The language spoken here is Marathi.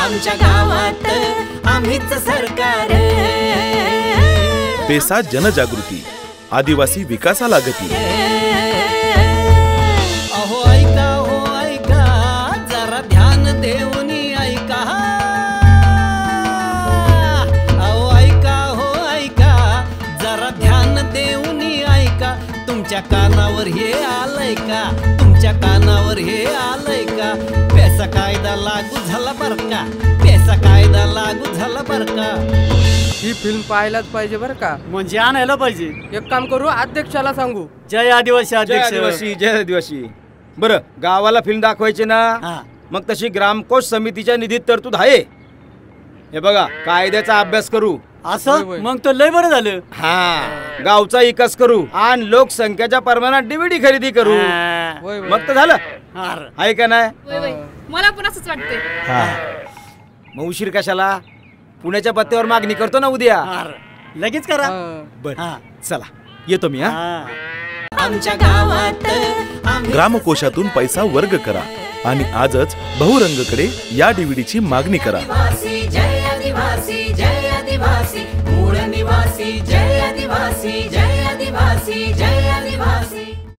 आमच्या गावात आम्हीच सरकार। पेसा जनजागृती, आदिवासी विकासाला गती। अहो ऐका जरा ध्यान देऊन ऐका। अहो ऐका जरा ध्यान देऊन ऐका। तुमच्या कानावर हे आलंय का? तुमच्या कानावर हे आलंय का? पेसा कायदा लागू झाला बर का? पेसा कायदा लागू झाला बर का? ही फिल्म पाहायलाच पाहिजे बर का? म्हणजे आणायला पाहिजे। एक काम करू, अध्यक्षाला सांगू। जय आदिवासी अध्यक्ष। जय आदिवासी। बरं, गावाला फिल्म दाखवायची ना, मग तशी ग्रामकोश समितीच्या निधीत तरतूद आहे। हे बघा, कायद्याचा अभ्यास करू। असं मग तर लय बरं झालं। हा, गावचा विकास करू आणि लोकसंख्येच्या प्रमाणात डीव्हीडी खरेदी करू। मग तर झालं, आहे का नाही? मला पण असंच वाटतंय। मग उशीर कशाला? पुण्याच्या पत्त्यावर मागणी करतो ना उद्या। लगेच करा। बरं, चला येतो मी। आमच्या गावात ग्रामकोशातून पैसा वर्ग करा आणि आजच बहुरंगकडे या डीव्हीडीची मागणी करा। जय आदिवासी जय आदिवासी मूळ निवासी। जय आदिवासी जय आदिवासी जय आदिवासी।